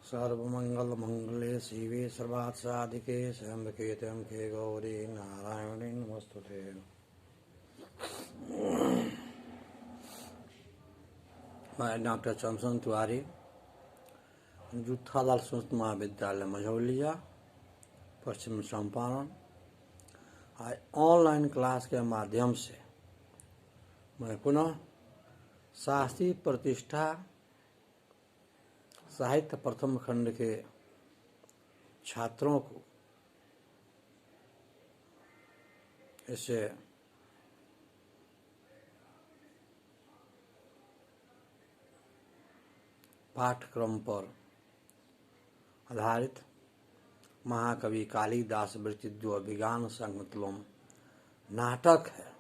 सर्वमंगलमंगले शिवे सर्वार्थसाधिके शम्भके त्र्यंबके गौरी नारायणी नमोस्तुते। मैं डॉक्टर चंदन तिवारी, जूथालाल संस्कृत महाविद्यालय मझौलिया, पश्चिम चंपारण। आज ऑनलाइन क्लास के माध्यम से मैं पुनः शास्त्रीय प्रतिष्ठा साहित्य प्रथम खंड के छात्रों को इसे पाठ्यक्रम पर आधारित महाकवि कालिदास विरचित जो अभिज्ञान संकुलम नाटक है,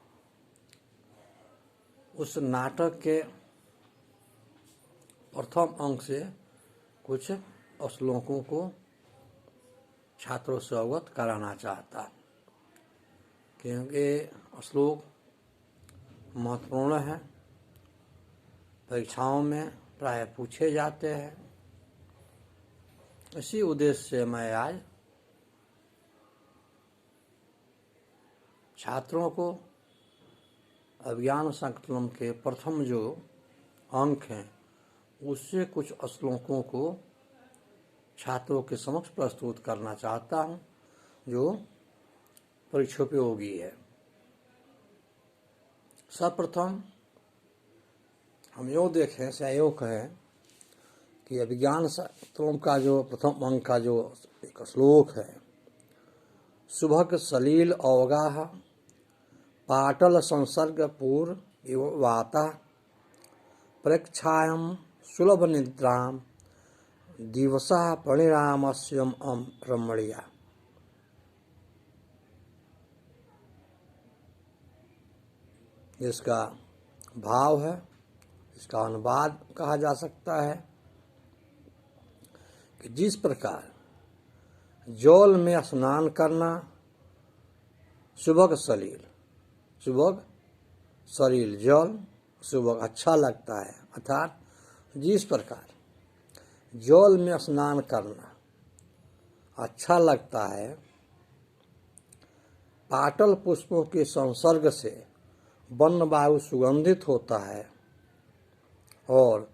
उस नाटक के प्रथम अंक से कुछ श्लोकों को छात्रों से अवगत कराना चाहता, क्योंकि श्लोक महत्वपूर्ण है, परीक्षाओं में प्राय पूछे जाते हैं। इसी उद्देश्य से मैं आज छात्रों को अभिज्ञान संकुलम के प्रथम जो अंक हैं उससे कुछ श्लोकों को छात्रों के समक्ष प्रस्तुत करना चाहता हूँ, जो परीक्षोपयोगी है। सर्वप्रथम हम यो देखें, सहयोग है कि अभिज्ञान संकुलम का जो प्रथम अंक का जो एक श्लोक है, सुभग सलील अवगाह पाटल संसर्ग पूर्व इव वाता प्रेक्षायाम सुलभ निद्राम दिवसा परिणामस्यम रमणीया। इसका भाव है, इसका अनुवाद कहा जा सकता है कि जिस प्रकार जल में स्नान करना सुबह सलील जल सुबह अच्छा लगता है, अर्थात जिस प्रकार जल में स्नान करना अच्छा लगता है, पाटल पुष्पों के संसर्ग से वन वायु सुगंधित होता है और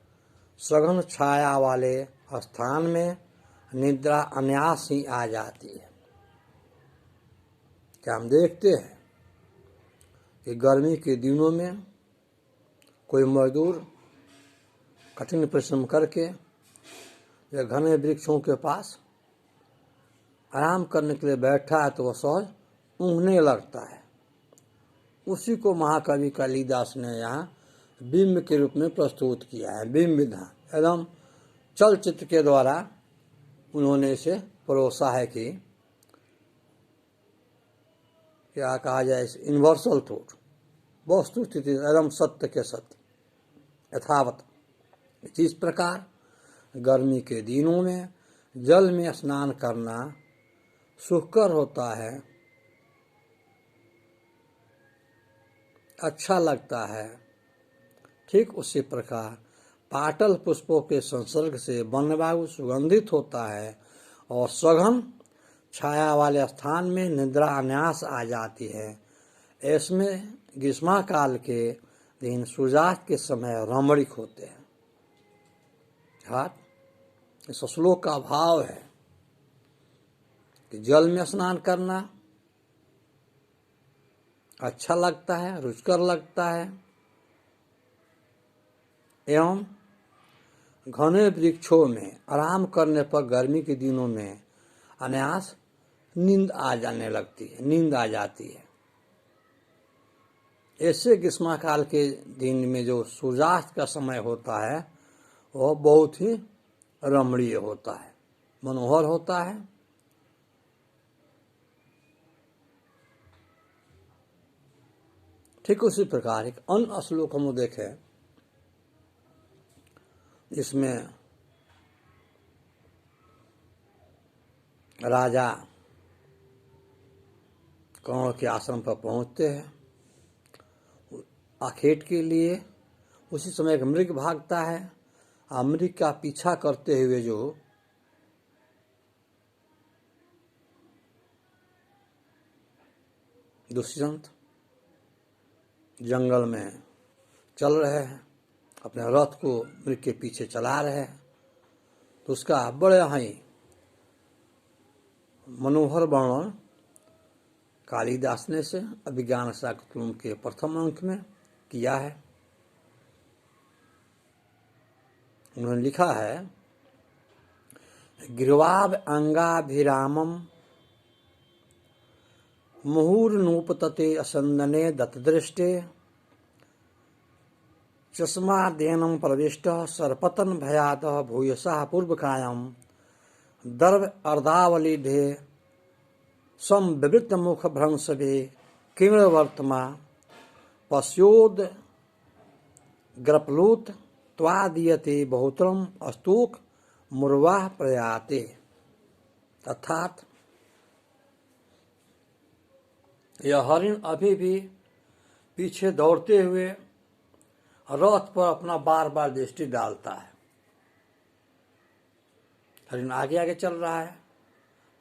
सघन छाया वाले स्थान में निद्रा अनायास ही आ जाती है। क्या हम देखते हैं कि गर्मी के दिनों में कोई मजदूर कठिन परिश्रम करके या घने वृक्षों के पास आराम करने के लिए बैठा है तो वह सहज ऊँघने लगता है। उसी को महाकवि कालिदास ने यहाँ बिंब के रूप में प्रस्तुत किया है। बिंब विधान एकदम चलचित्र के द्वारा उन्होंने इसे परोसा है कि क्या कहा जाए, यूनिवर्सल ट्रूथ, वस्तु स्थिति एकदम सत्य के सत्य यथावत। इस प्रकार गर्मी के दिनों में जल में स्नान करना सुखकर होता है, अच्छा लगता है। ठीक उसी प्रकार पाटल पुष्पों के संसर्ग से वन वायु सुगंधित होता है और सघन छाया वाले स्थान में निद्रा अनायास आ जाती है। इसमें ग्रीष्मकाल के दिन सूर्यास्त के समय रमणीक होते हैं। इस श्लोक का भाव है कि जल में स्नान करना अच्छा लगता है, रुचिकर लगता है, एवं घने वृक्षों में आराम करने पर गर्मी के दिनों में अनायास नींद आ जाती है। ऐसे ग्रीष्मकाल के दिन में जो सूर्यास्त का समय होता है वह बहुत ही रमणीय होता है, मनोहर होता है। ठीक उसी प्रकार एक अन्य श्लोक हम देखें, इसमें राजा कौर के आश्रम पर पहुंचते हैं आखेट के लिए। उसी समय एक मृग भागता है, मृग का पीछा करते हुए जो दुष्यंत जंगल में चल रहे हैं, अपने रथ को मृग के पीछे चला रहे हैं, तो उसका बड़े ही मनोहर वर्णन कालिदास ने से अभिज्ञान शाकुंतलम के प्रथम अंक में किया है। उन्होंने लिखा है, गिरवाव अंगाभिरामम मुहुर्नूपतते असंदने दत्तदृष्टे चष्मादेनं प्रविष्टः सर्पतन भयातः भूयसः पूर्वकायं दर्भ अर्धावलीढे संविवृत मुख भ्रंशभे किमवर्तमा पश्योद ग्रपलूत त्वादीयते बहुत्रम अस्तूक मुर्वाह प्रयाते। अर्थात यह हरिण अभी भी पीछे दौड़ते हुए रथ पर अपना बार बार दृष्टि डालता है। हरिण आगे आगे चल रहा है,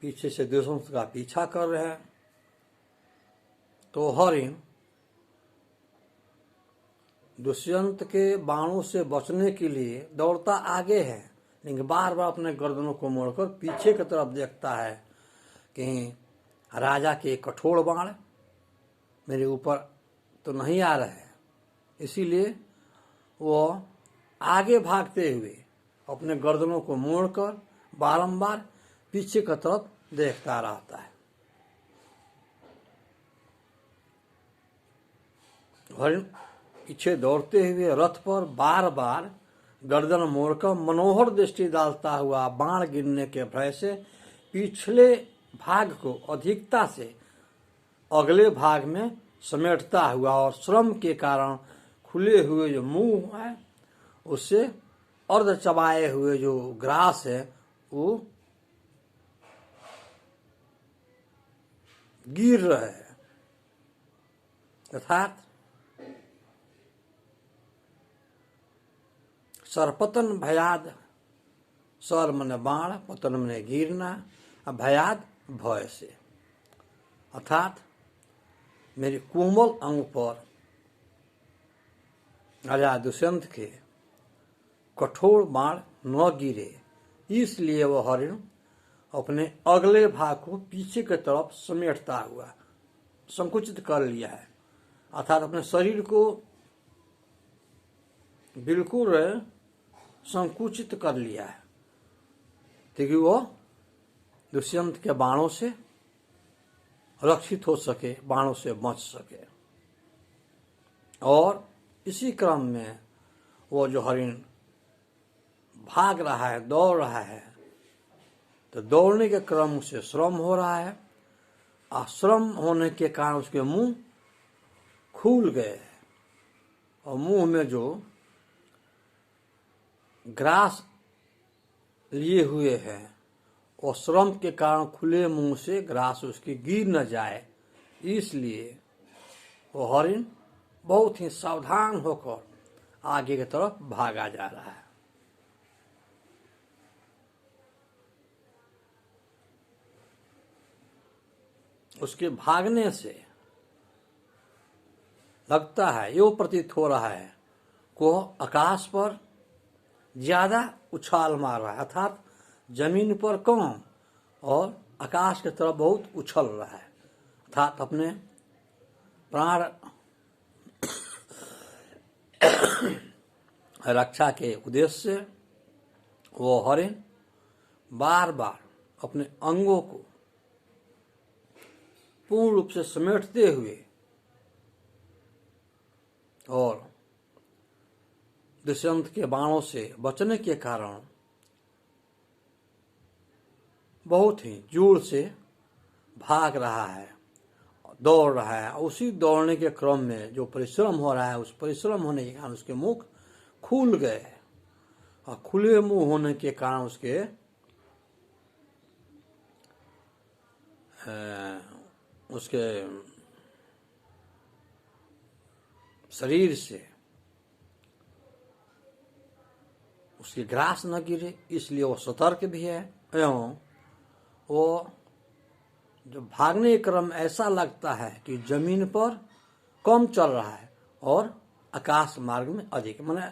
पीछे से दुष्यंत का पीछा कर रहे हैं। तो हरिण दुष्यंत के बाणों से बचने के लिए दौड़ता आगे है, लेकिन बार बार अपने गर्दनों को मोड़कर पीछे की तरफ देखता है, कहीं राजा के कठोर बाण मेरे ऊपर तो नहीं आ रहे हैं। इसीलिए वो आगे भागते हुए अपने गर्दनों को मोड़कर बारंबार पीछे की तरफ देखता रहता है। हरिण पीछे दौड़ते हुए रथ पर बार बार गर्दन मोड़कर मनोहर दृष्टि डालता हुआ बाण गिरने के भय से पिछले भाग को अधिकता से अगले भाग में समेटता हुआ और श्रम के कारण खुले हुए जो मुंह है उससे अर्ध चबाए हुए जो ग्रास है वो गिर रहे हैं। अर्थात सरपतन भयाद, सर मने बाण, पतन मने गिरना, भयाद भय से। अर्थात मेरे कोमल अंग पर राजा दुष्यंत के कठोर बाण न गिरे, इसलिए वह हरिण अपने अगले भाग को पीछे की तरफ समेटता हुआ संकुचित कर लिया है। अर्थात अपने शरीर को बिल्कुल संकुचित कर लिया है, ताकि वह दुष्यंत के बाणों से रक्षित हो सके, बाणों से बच सके। और इसी क्रम में वो जो हरिण भाग रहा है, दौड़ रहा है, तो दौड़ने के क्रम से श्रम हो रहा है, और श्रम होने के कारण उसके मुंह खुल गए और मुंह में जो ग्रास लिए हुए हैं और श्रम के कारण खुले मुंह से ग्रास उसकी गिर न जाए, इसलिए वो हरिण बहुत ही सावधान होकर आगे की तरफ भागा जा रहा है। उसके भागने से लगता है, यो प्रतीत हो रहा है को आकाश पर ज्यादा उछाल मार रहा है, अर्थात जमीन पर कम और आकाश की तरफ बहुत उछल रहा है। अर्थात अपने प्राण रक्षा के उद्देश्य से वो हरिण बार बार अपने अंगों को पूर्ण रूप से समेटते हुए और दुष्यंत के बाणों से बचने के कारण बहुत ही जोर से भाग रहा है, दौड़ रहा है। उसी दौड़ने के क्रम में जो परिश्रम हो रहा है, उस परिश्रम होने के कारण उसके मुख खुल गए और खुले मुंह होने के कारण उसके शरीर से उसकी ग्रास न गिरे, इसलिए वो सतर्क भी है एवं वो जो भागने के क्रम ऐसा लगता है कि जमीन पर कम चल रहा है और आकाश मार्ग में अधिक, माने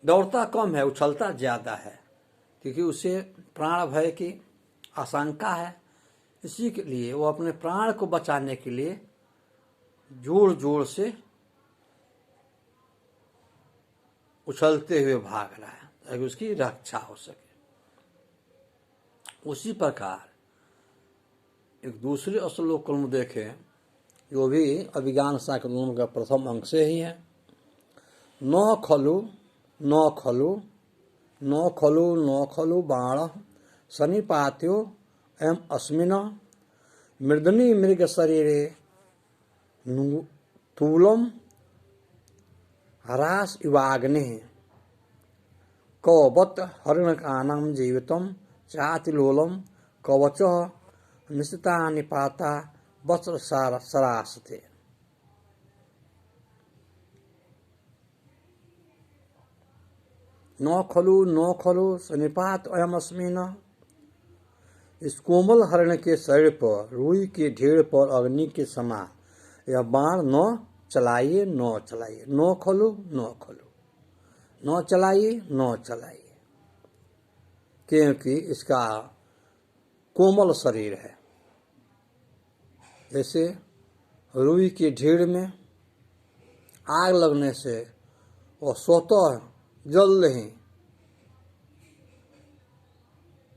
दौड़ता कम है, उछलता ज़्यादा है, क्योंकि उसे प्राण भय की आशंका है। इसी के लिए वो अपने प्राण को बचाने के लिए जोर जोर से उछलते हुए भाग रहा है ताकि उसकी रक्षा हो सके। उसी प्रकार एक दूसरे श्लोक को हम देखें, जो भी अभिज्ञान शाकुंतलम का प्रथम अंक से ही है। न खलु न खलु न खलु न खलु बाण सन्निपात्यो एवं अस्मिन मृदनी मृग शरीरे तूलम हरास इवाग्नि कवबत हरिणकानम जीवितम चातिलोलम कवच निश्चिता निपाता वस्त्र सरासते। न खलु सनिपात अयम अस्मिन, इस कोमल हरण के शरीर पर रुई के ढेर पर अग्नि के समान यह बाण न चलाइए न चलाइए। न खलु न चलाइए न चलाइए, क्योंकि इसका कोमल शरीर है। जैसे रुई के ढेर में आग लगने से वह स्वतः जल ही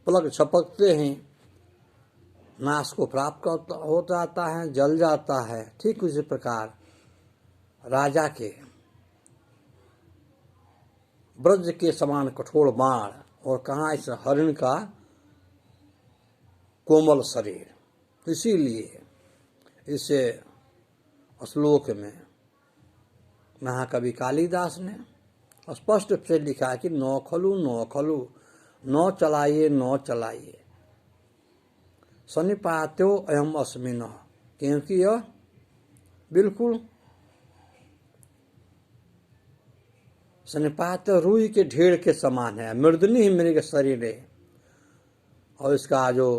पलक झपकते ही नाश को प्राप्त हो जाता है, जल जाता है। ठीक उसी प्रकार राजा के ब्रज के समान कठोर बाण और कहाँ इस हरिण का कोमल शरीर। इसीलिए इसे श्लोक में महाकवि कालिदास ने स्पष्ट से लिखा कि न खलु न चलाइए न चलाइए सन्निपात्यो अयम अस्मिन, क्योंकि यह बिल्कुल सन्निपात रुई के ढेर के समान है। मृदनी ही मृग शरीर है, और इसका जो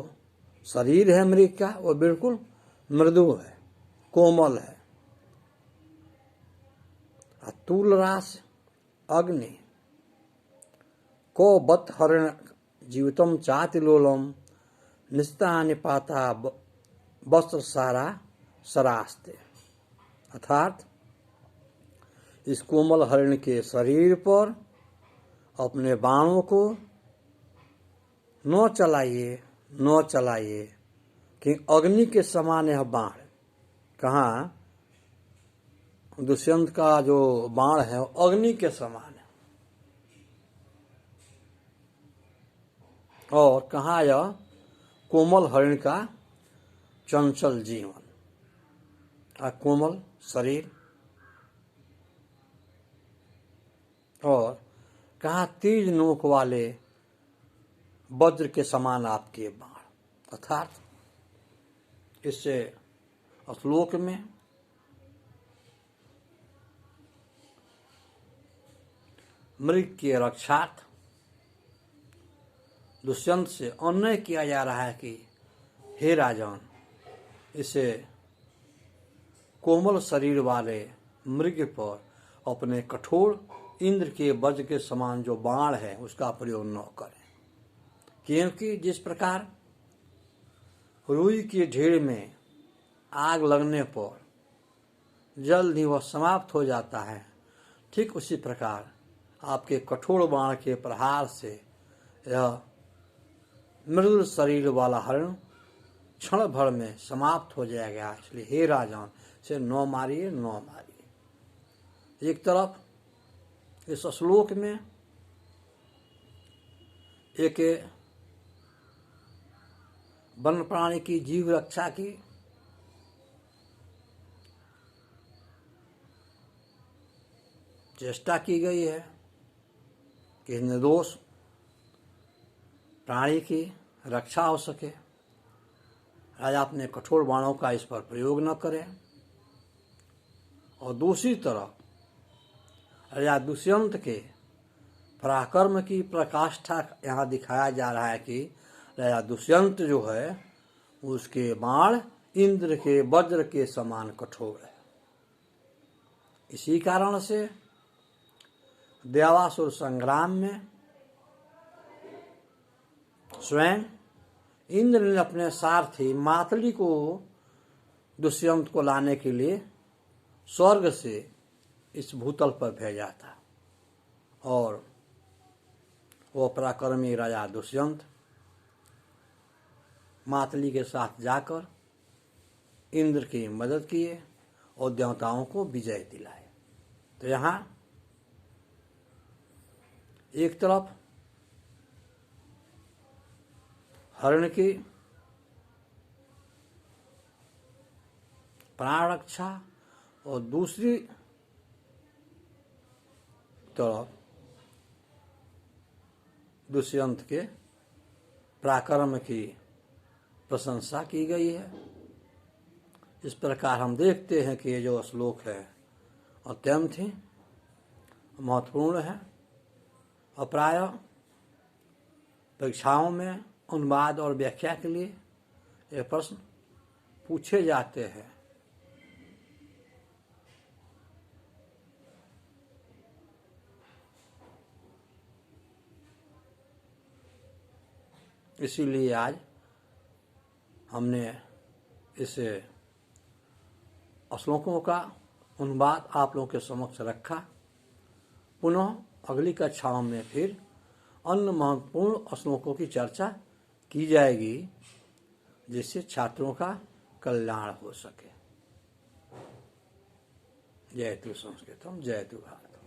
शरीर है मृग का वो बिल्कुल मृदु है, कोमल है। तूल रास अग्नि को बत हरण जीवितम चातिलोलम निस्ता निपाता वस्त्र सारा सरास्ते, अर्थात इस कोमल हरिण के शरीर पर अपने बाणों को न चलाइए कि अग्नि के समान यह बाण। कहाँ दुष्यंत का जो बाण है वो अग्नि के समान है, और कहाँ यह कोमल हरिण का चंचल जीवन और कोमल शरीर, और कहाँ तीज नोक वाले वज्र के समान आपके बाण। अर्थात इससे श्लोक में मृग के रक्षार्थ दुष्यंत से अन्याय किया जा रहा है कि हे राजन, इसे कोमल शरीर वाले मृग पर अपने कठोर इंद्र के वज्र के समान जो बाण है उसका प्रयोग न करें, क्योंकि जिस प्रकार रुई के ढेर में आग लगने पर जल्द ही वह समाप्त हो जाता है, ठीक उसी प्रकार आपके कठोर बाण के प्रहार से यह मृदुल शरीर वाला हरण क्षण भर में समाप्त हो जाएगा। इसलिए हे राजन, से न मारिए। एक तरफ इस श्लोक में एक वन प्राणी की जीव रक्षा की चेष्टा की गई है कि निर्दोष प्राणी की रक्षा हो सके। राजा अपने कठोर बाणों का इस पर प्रयोग न करें, और दूसरी तरफ राजा दुष्यंत के पराक्रम की प्रकाष्ठा यहाँ दिखाया जा रहा है कि राजा दुष्यंत जो है उसके बाण इंद्र के वज्र के समान कठोर है। इसी कारण से देवासुर संग्राम में स्वयं इंद्र ने अपने सारथी मातली को दुष्यंत को लाने के लिए स्वर्ग से इस भूतल पर भेजा था और वो पराक्रमी राजा दुष्यंत मातली के साथ जाकर इंद्र की मदद किए और देवताओं को विजय दिलाए। तो यहाँ एक तरफ हरण की प्राण रक्षा और दूसरी तरफ दुष्यंत के पराक्रम की प्रशंसा की गई है। इस प्रकार हम देखते हैं कि ये जो श्लोक है अत्यंत ही महत्वपूर्ण है और प्रायः परीक्षाओं में अनुवाद और व्याख्या के लिए ये प्रश्न पूछे जाते हैं। इसीलिए आज हमने इस श्लोकों का अनुवाद आप लोगों के समक्ष रखा। पुनः अगली कक्षाओं में फिर अन्य महत्वपूर्ण श्लोकों की चर्चा की जाएगी जिससे छात्रों का कल्याण हो सके। जयतु संस्कृतम जयतु भारतम।